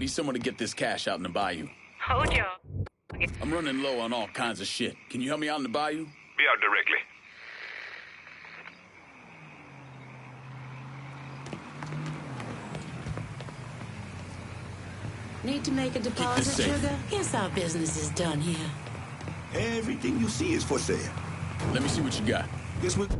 Need someone to get this cash out in the bayou. Hojo. I'm running low on all kinds of shit. Can you help me out in the bayou? Be out directly. Need to make a deposit, sugar? Guess our business is done here. Everything you see is for sale. Let me see what you got. Guess what?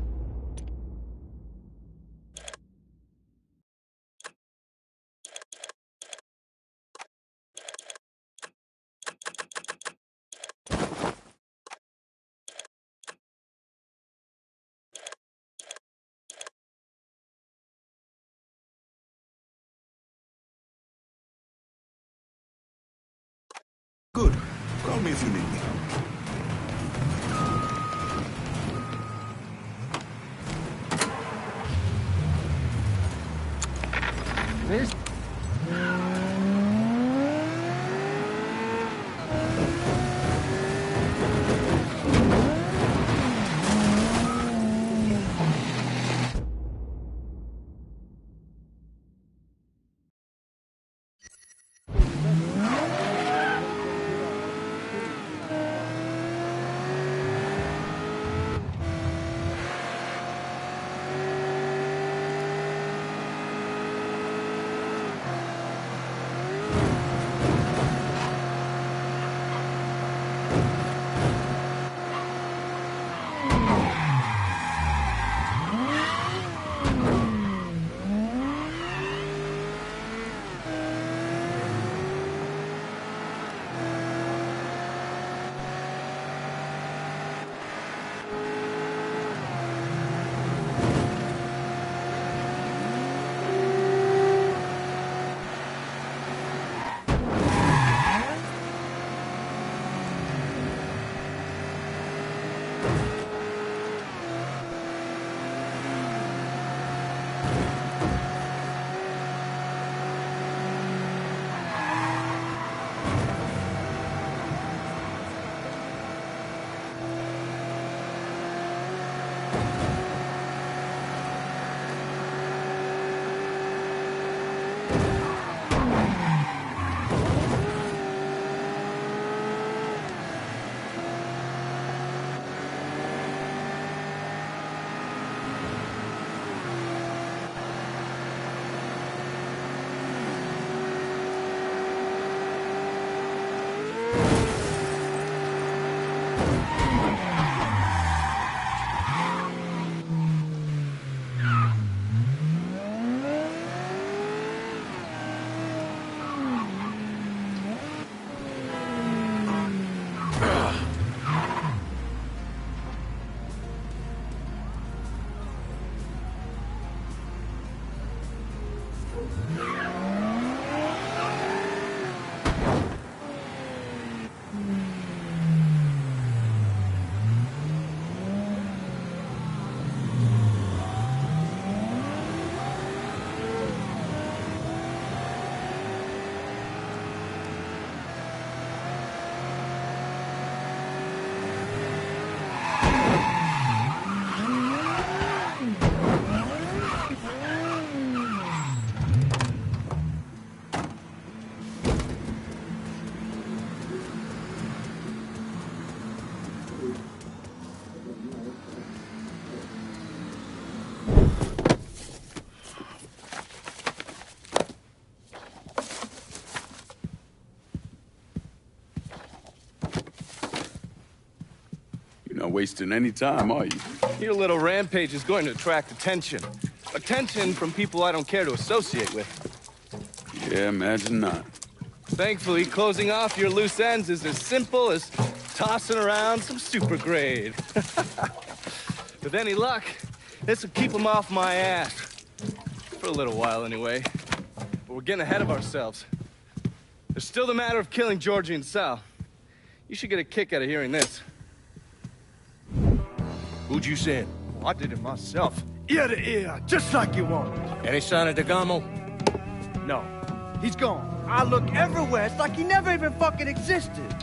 Good. Call me if you need me. This. Not wasting any time, are you? Your little rampage is going to attract attention. Attention from people I don't care to associate with. Yeah, imagine not. Thankfully, closing off your loose ends is as simple as tossing around some super grade. With any luck, this will keep them off my ass. For a little while, anyway. But we're getting ahead of ourselves. There's still the matter of killing Georgie and Sal. You should get a kick out of hearing this. Who'd you send? Oh, I did it myself. Ear to ear, just like you wanted. Any sign of DeGamo? No, he's gone. I look everywhere. It's like he never even fucking existed.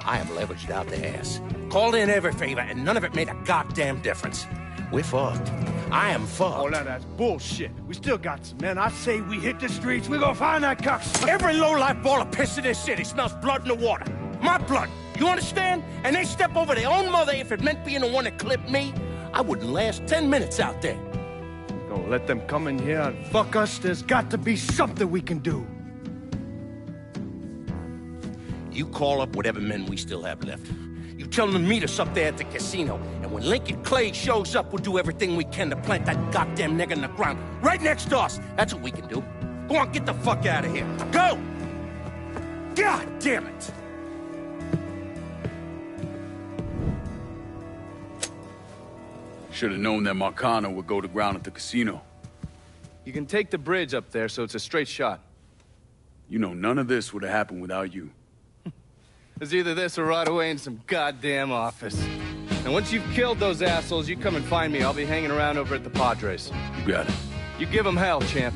I am leveraged out the ass. Called in every favor, and none of it made a goddamn difference. We're fucked. I am fucked. Oh, now that's bullshit. We still got some men. I say we hit the streets. We gonna find that cocksucker. Every low-life ball of piss in this city smells blood in the water. My blood. You understand? And they step over their own mother if it meant being the one that clipped me. I wouldn't last 10 minutes out there. Gonna let them come in here and fuck us? There's got to be something we can do. You call up whatever men we still have left. You tell them to meet us up there at the casino. And when Lincoln Clay shows up, we'll do everything we can to plant that goddamn nigger in the ground. Right next to us. That's what we can do. Go on, get the fuck out of here. Go! God damn it! Should have known that Marcano would go to ground at the casino. You can take the bridge up there, so it's a straight shot. You know, none of this would have happened without you. It's either this or right away in some goddamn office. And once you've killed those assholes, you come and find me. I'll be hanging around over at the Padres. You got it. You give them hell, champ.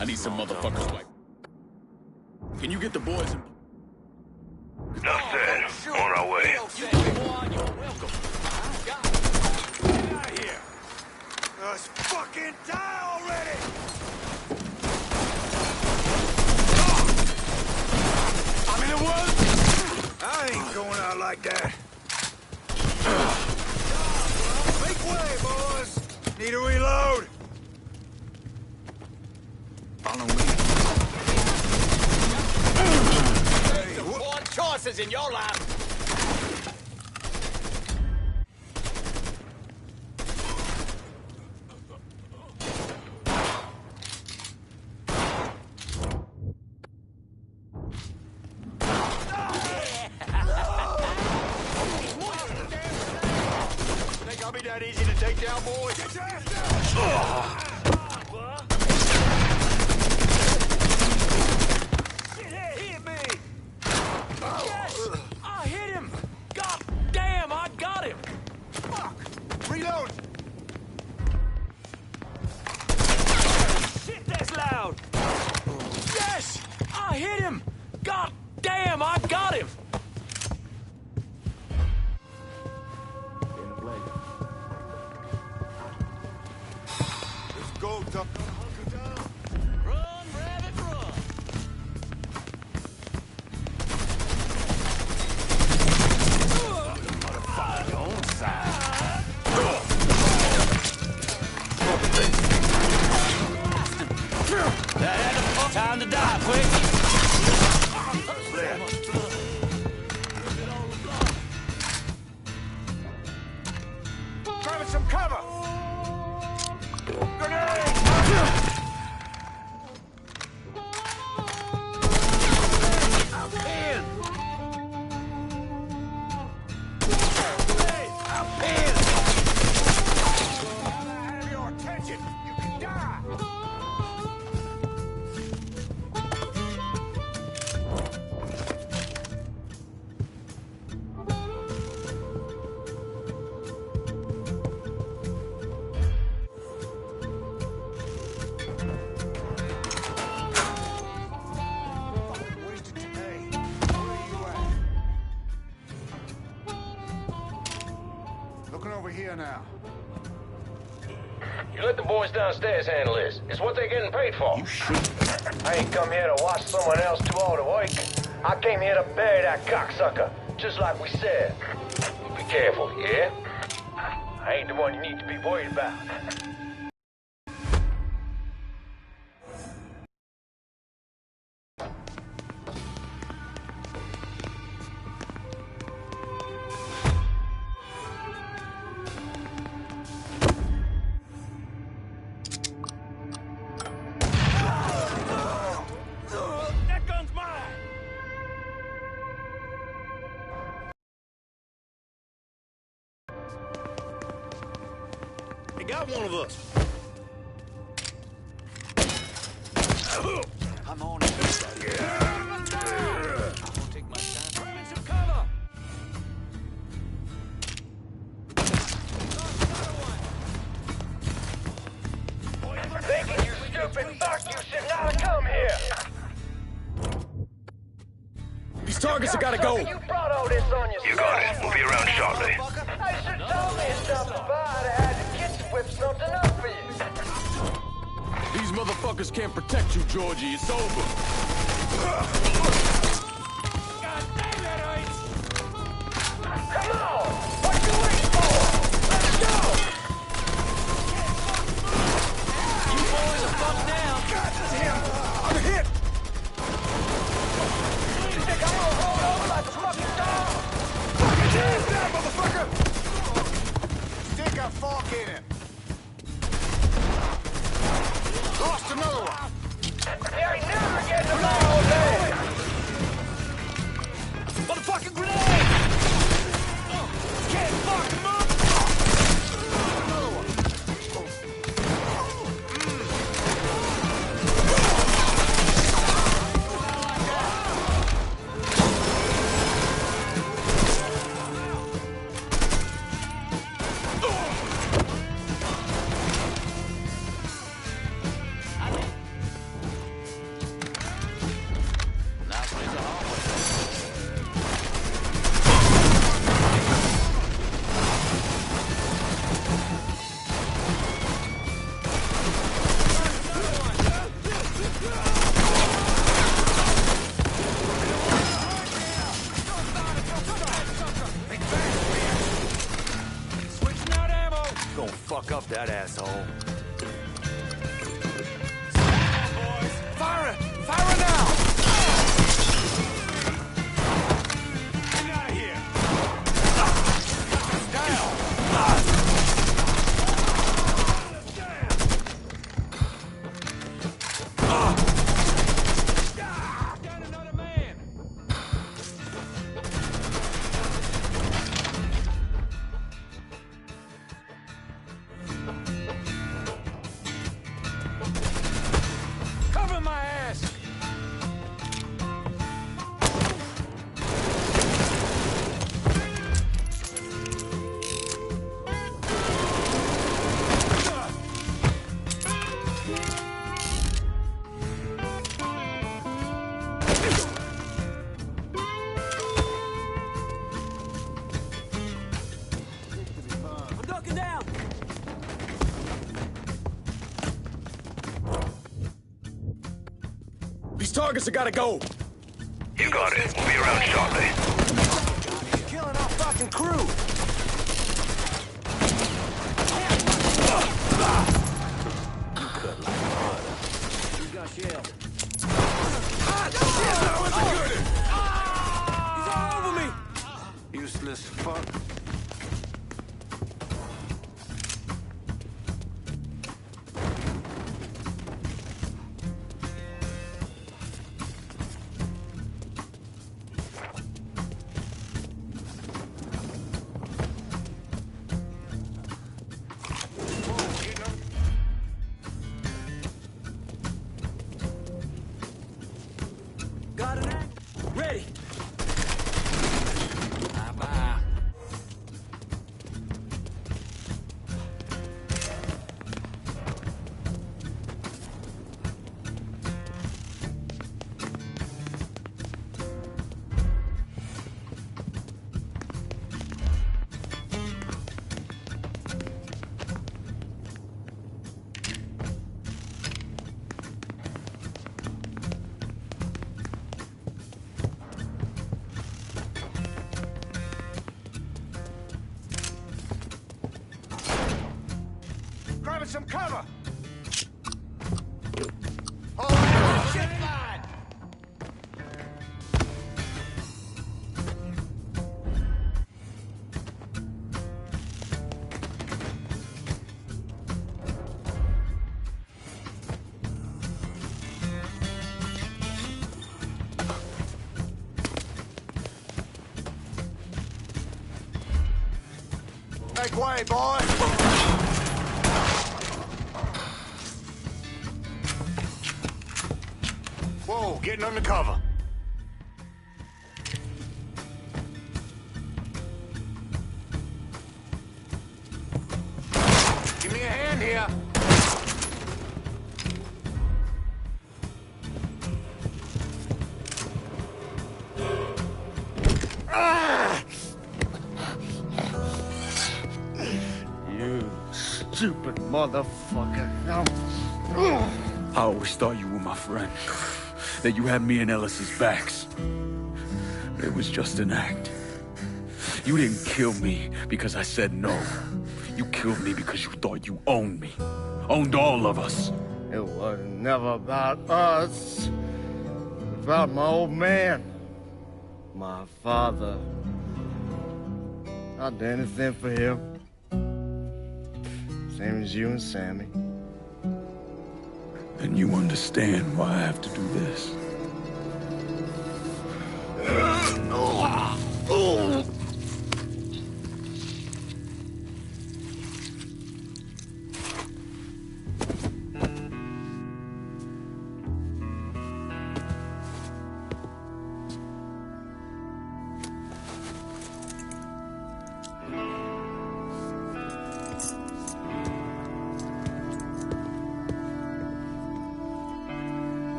I need some motherfuckers like. Can you get the boys in? Enough said. On our way. Get out of here! Let's fucking die already! I'm in the woods! I ain't going out like that. Make way, boys! Need a reload! Follow me. Hey, Poor choices in your life. Think I'll be that easy to take down, boys? Get your ass down! Shit hit me! Yes! I hit him! God damn, I got him! Fuck! Reload! Shit, that's loud! Yes! I hit him! God damn, I got him! Let's go, Tuck. Hunker down. Run, rabbit, run. Motherfucker, your own side. Time to die, quick. Grabbing some cover! Grenade! I'm in! Hey, I'm in! I have your attention! You can die! Wasted today. Where are you at? Looking over here now. You let the boys downstairs handle this. It's what they're getting paid for. You should. I ain't come here to watch someone else do all the work. I came here to bury that cocksucker, just like we said. Be careful, yeah? I ain't the one you need to be worried about. That gun's mine! They got one of us. I'm on it. I'm gonna take my time. Grabbing some cover! Thinking you stupid fuck, you should not have come here! These targets have gotta go. You brought all this on yourself. You got it. We'll be around shortly. I should told me it's something bad. I had the kids whip something up for you. These motherfuckers can't protect you, Georgie. It's over. God damn it, H! Come on! What you waiting for? Let's go! You boys are fucked down. God damn! I'm hit! You think I'm gonna roll over like a fucking dog? Get your ass down, motherfucker! Stick a fork in him. Lost another one. They ain't never getting away all day. that asshole. Fire it! Fire it now! Get out of here! Down another man! Cover my ass! I'm ducking down! These targets have gotta go! You got it. We'll be around shortly. Killing our fucking crew! He's got shield. He's all over me! Useless fuck. Got an act? Ready! Bye-bye. Grabbing some cover! Shit line! Make way, boy! Whoa, getting under cover. Give me a hand here. You stupid motherfucker. I always thought you were my friend. That you had me and Ellis's backs. It was just an act. You didn't kill me because I said no. You killed me because you thought you owned me. Owned all of us. It was never about us. It was about my old man. My father. I'd do anything for him. Same as you and Sammy. And you understand why I have to do this.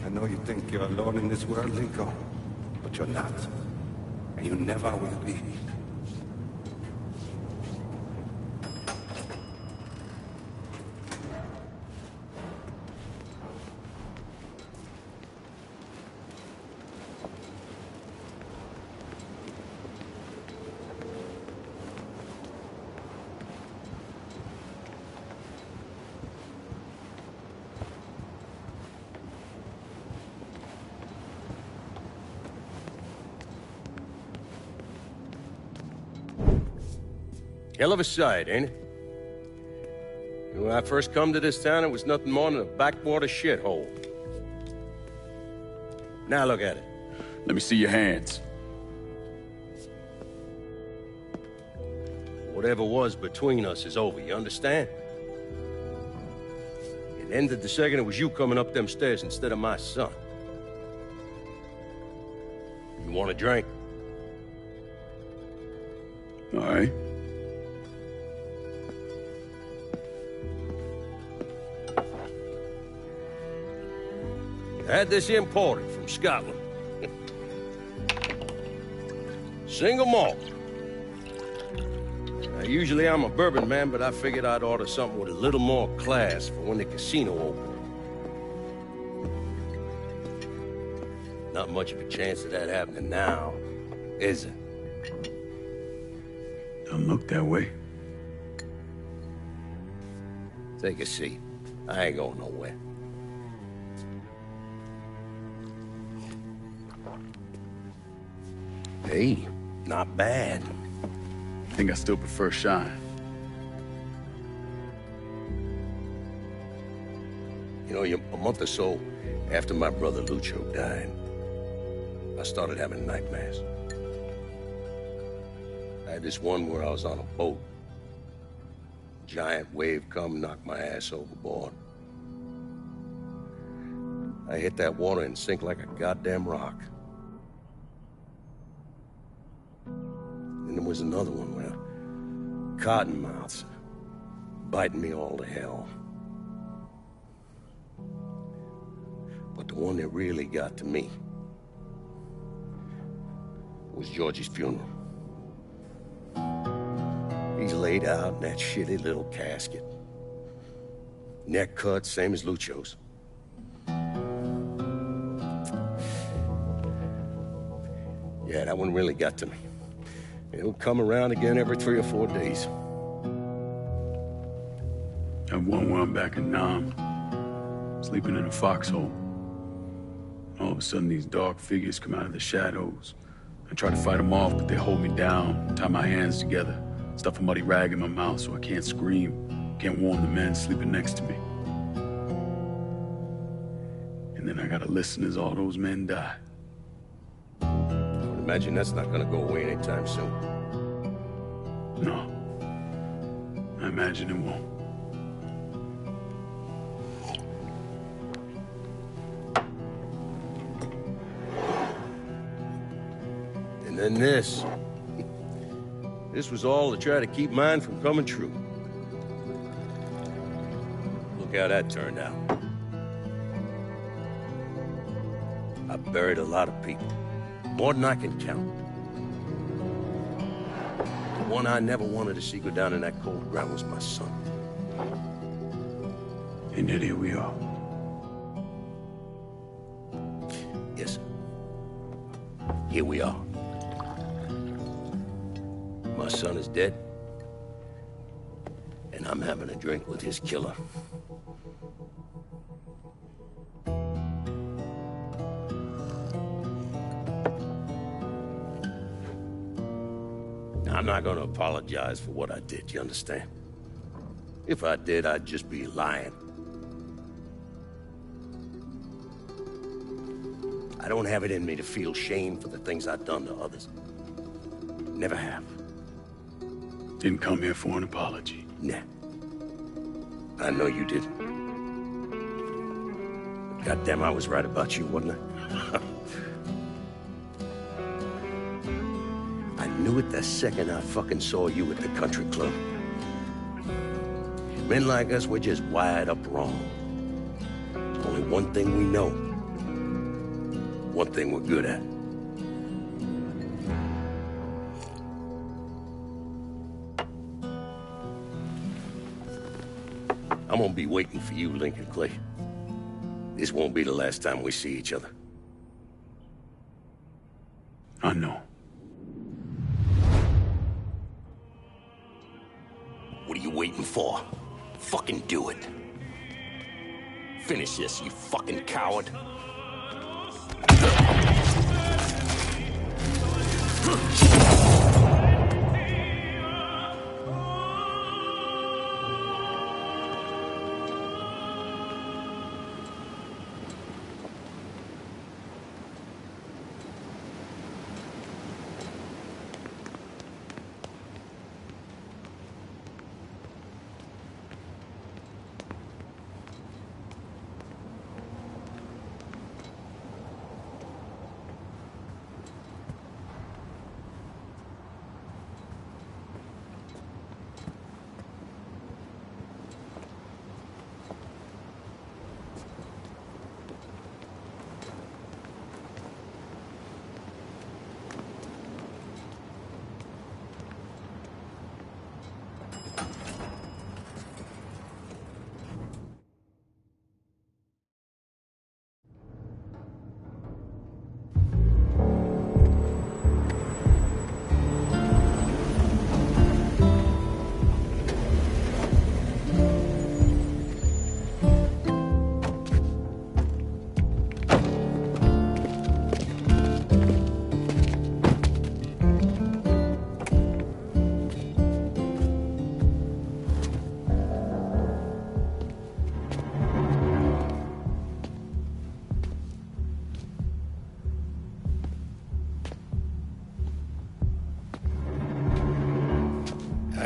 I know you think you're alone in this world, Lincoln, but you're not. And you never will be. Hell of a sight, ain't it? When I first come to this town, it was nothing more than a backwater shithole. Now look at it. Let me see your hands. Whatever was between us is over, you understand? It ended the second it was you coming up them stairs instead of my son. You want a drink? All right. I had this imported from Scotland. Single malt. Now, usually I'm a bourbon man, but I figured I'd order something with a little more class for when the casino opened. Not much of a chance of that happening now, is it? Don't look that way. Take a seat. I ain't going nowhere. Hey, not bad. I think I still prefer Shine. You know, a month or so after my brother Lucho died, I started having nightmares. I had this one where I was on a boat. Giant wave come, knocked my ass overboard. I hit that water and sink like a goddamn rock. And there was another one where cottonmouths biting me all to hell. But the one that really got to me was Georgie's funeral. He's laid out in that shitty little casket. Neck cut, same as Lucho's. Yeah, that one really got to me. It'll come around again every 3 or 4 days. I have one where I'm back in Nam, sleeping in a foxhole. All of a sudden, these dark figures come out of the shadows. I try to fight them off, but they hold me down, tie my hands together, stuff a muddy rag in my mouth so I can't scream, can't warn the men sleeping next to me. And then I gotta listen as all those men die. I would imagine that's not gonna go away anytime soon. No. I imagine it won't. And then this. This was all to try to keep mine from coming true. Look how that turned out. I buried a lot of people. More than I can count. The one I never wanted to see go down in that cold ground was my son. And yet here we are. Yes. Here we are. My son is dead. And I'm having a drink with his killer. I'm not gonna apologize for what I did, you understand? If I did, I'd just be lying. I don't have it in me to feel shame for the things I've done to others. Never have. Didn't come here for an apology. Nah. I know you didn't. Goddamn, I was right about you, wasn't I? I knew it the second I fucking saw you at the country club. Men like us, we're just wired up wrong. Only one thing we know. One thing we're good at. I'm gonna be waiting for you, Lincoln Clay. This won't be the last time we see each other. I know. What are you waiting for? Fucking do it. Finish this, you fucking coward.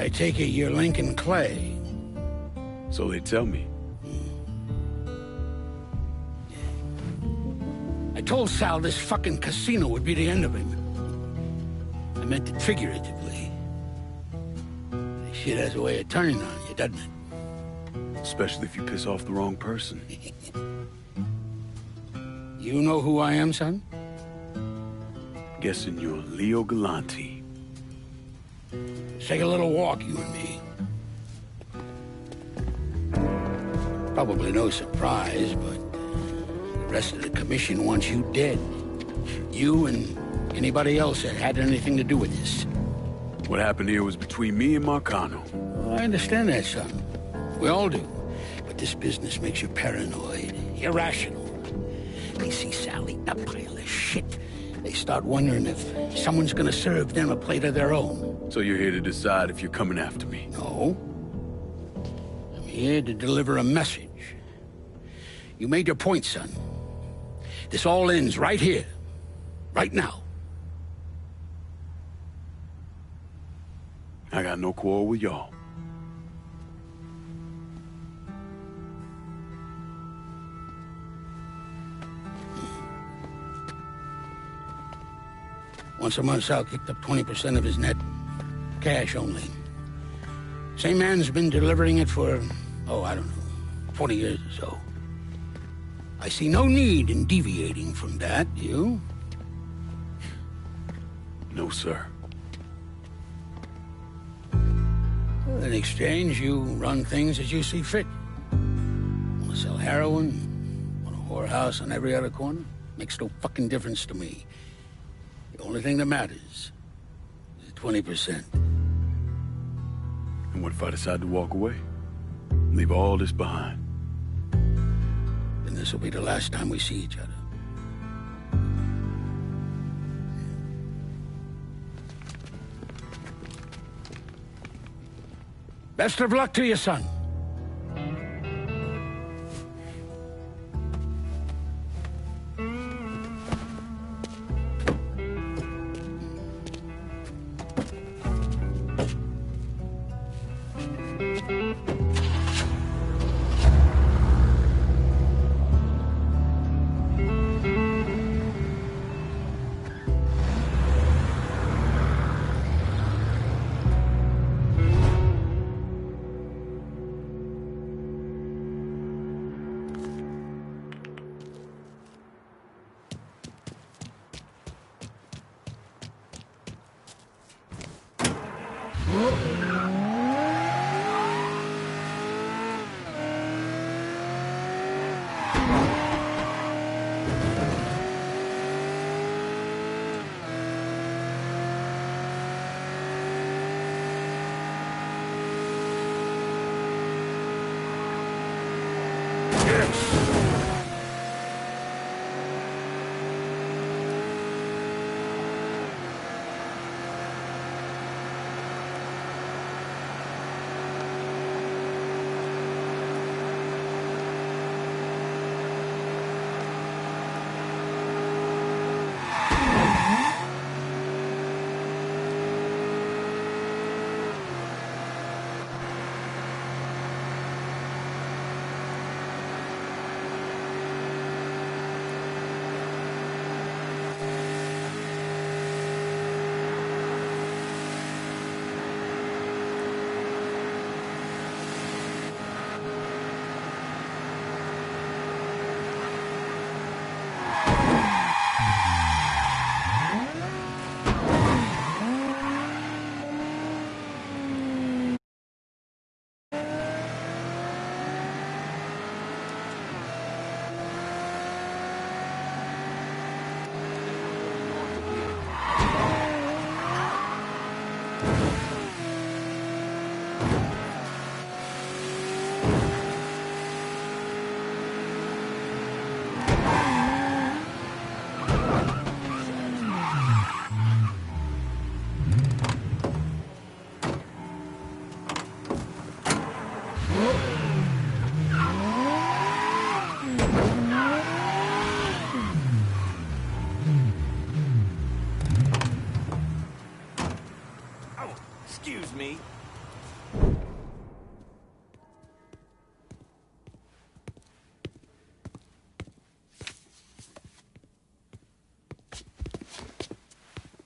I take it you're Lincoln Clay. So they tell me. I told Sal this fucking casino would be the end of him. I meant it figuratively. This shit has a way of turning on you, doesn't it? Especially if you piss off the wrong person. You know who I am, son? Guessing you're Leo Galante. Let's take a little walk, you and me. Probably no surprise, but the rest of the commission wants you dead. You and anybody else that had anything to do with this. What happened here was between me and Marcano. Well, I understand that, son. We all do. But this business makes you paranoid, irrational. They see Sally a pile of shit. They start wondering if someone's gonna serve them a plate of their own. So you're here to decide if you're coming after me? No. I'm here to deliver a message. You made your point, son. This all ends right here. Right now. I got no quarrel with y'all. Once a month, Sal kicked up 20% of his net. Cash only. Same man's been delivering it for, I don't know, 40 years or so. I see no need in deviating from that, you? No, sir. In exchange, you run things as you see fit. Want to sell heroin? Want a whorehouse on every other corner? Makes no fucking difference to me. The only thing that matters is 20%. And what if I decide to walk away? Leave all this behind? Then this will be the last time we see each other. Best of luck to you, son.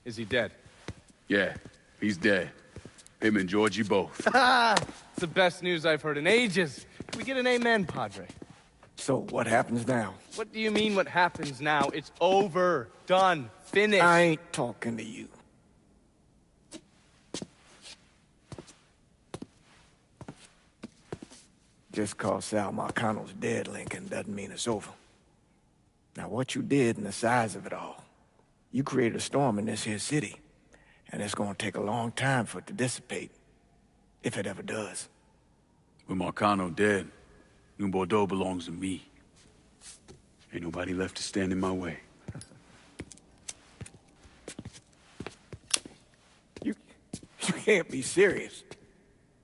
Is he dead? Yeah, he's dead. Him and Georgie both. It's the best news I've heard in ages. Can we get an amen, Padre? So, what happens now? What do you mean what happens now? It's over. Done. Finished. I ain't talking to you. Just cause Sal Marcano's dead, Lincoln, doesn't mean it's over. Now, what you did and the size of it all, you created a storm in this here city, and it's gonna take a long time for it to dissipate, if it ever does. With Marcano dead, New Bordeaux belongs to me. Ain't nobody left to stand in my way. You can't be serious.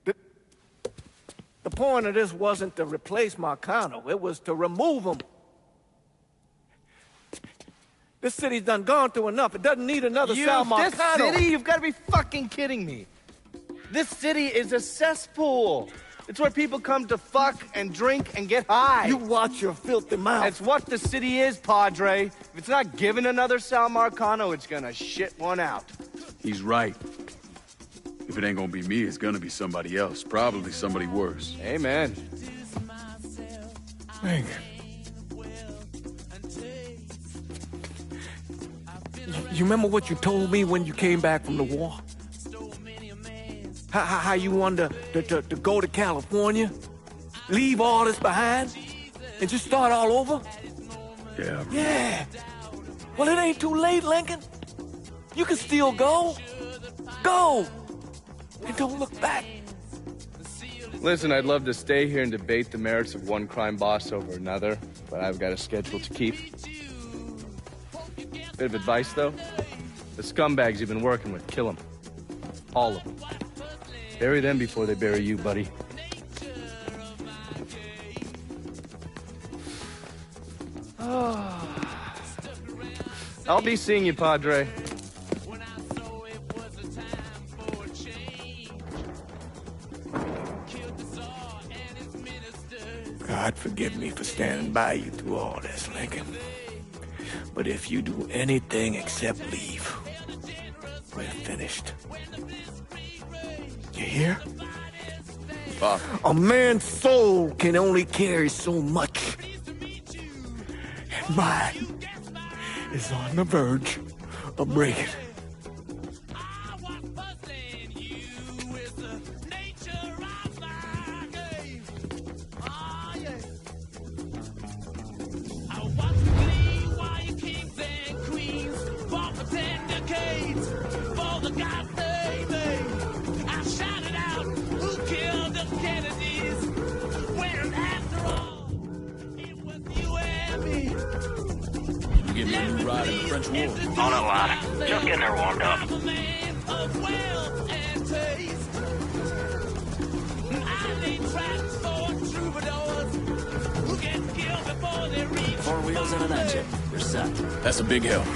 The point of this wasn't to replace Marcano, it was to remove him. This city's done gone through enough. It doesn't need another Sal Marcano. This city? You've got to be fucking kidding me. This city is a cesspool. It's where people come to fuck and drink and get high. You watch your filthy mouth. It's what the city is, Padre. If it's not given another Sal Marcano, it's gonna shit one out. He's right. If it ain't gonna be me, it's gonna be somebody else. Probably somebody worse. Amen. Hank. You remember what you told me when you came back from the war? How you wanted to go to California? Leave all this behind? And just start all over? Yeah. Yeah. Well, it ain't too late, Lincoln. You can still go. Go! And don't look back. Listen, I'd love to stay here and debate the merits of one crime boss over another, but I've got a schedule to keep. Bit of advice, though. The scumbags you've been working with, kill them. All of them. Bury them before they bury you, buddy. I'll be seeing you, Padre. God forgive me for standing by you through all this, Lincoln. But if you do anything except leave, we're finished. You hear? Pop. A man's soul can only carry so much. And mine is on the verge of breaking. On a lot. Just getting her warmed up. Four wheels and an engine. You're set. That's a big help.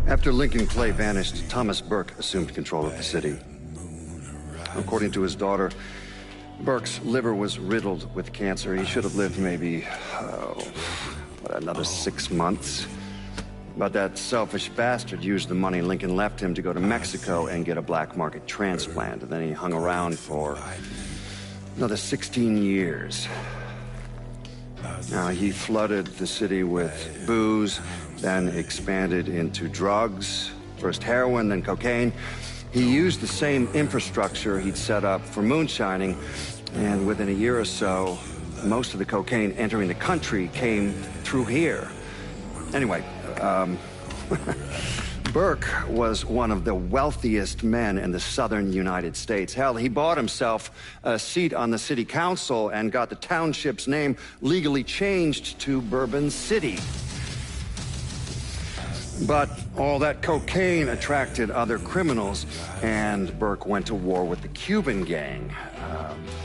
After Lincoln Clay vanished, Thomas Burke assumed control of the city. According to his daughter, Burke's liver was riddled with cancer. He should have lived maybe, another 6 months. But that selfish bastard used the money Lincoln left him to go to Mexico and get a black market transplant. And then he hung around for another 16 years. Now, he flooded the city with booze, then expanded into drugs, first heroin, then cocaine. He used the same infrastructure he'd set up for moonshining, and within a year or so, most of the cocaine entering the country came through here. Anyway, Burke was one of the wealthiest men in the southern United States. Hell, he bought himself a seat on the city council and got the township's name legally changed to Bourbon City. But all that cocaine attracted other criminals, and Burke went to war with the Cuban gang.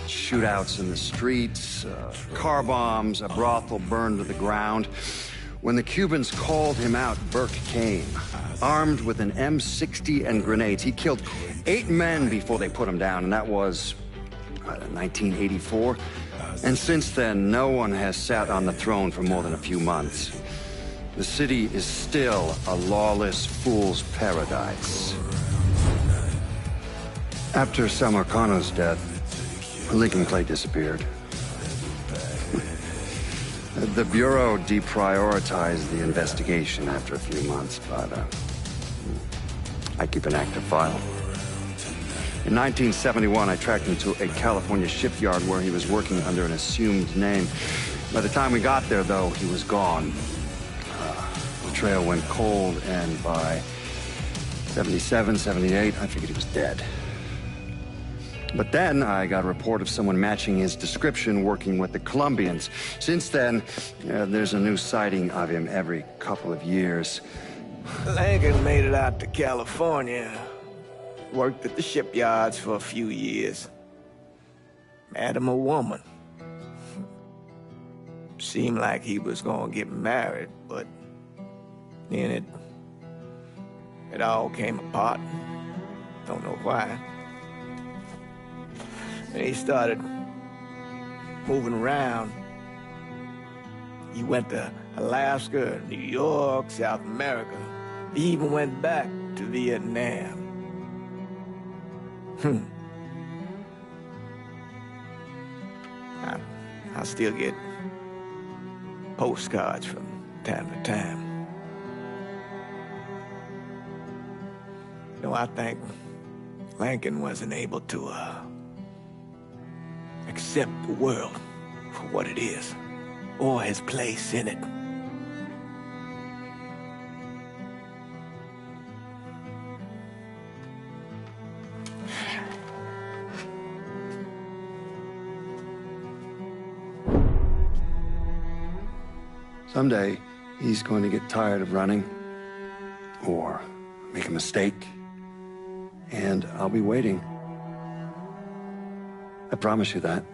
Shootouts in the streets, car bombs, a brothel burned to the ground. When the Cubans called him out, Burke came, armed with an M60 and grenades. He killed 8 men before they put him down, and that was 1984. And since then, no one has sat on the throne for more than a few months. The city is still a lawless fool's paradise. After Samarkand's death, Lincoln Clay disappeared. The Bureau deprioritized the investigation after a few months, but I keep an active file. In 1971, I tracked him to a California shipyard where he was working under an assumed name. By the time we got there, though, he was gone. The trail went cold, and by 77, 78, I figured he was dead. But then I got a report of someone matching his description working with the Colombians. Since then, there's a new sighting of him every couple of years. Lincoln made it out to California. Worked at the shipyards for a few years. Met him a woman. Seemed like he was gonna get married, but then it all came apart. Don't know why. And he started moving around. He went to Alaska, New York, South America. He even went back to Vietnam. I still get postcards from time to time. You know, I think Lincoln wasn't able to, accept the world for what it is, or his place in it. Someday, he's going to get tired of running, or make a mistake, and I'll be waiting. I promise you that.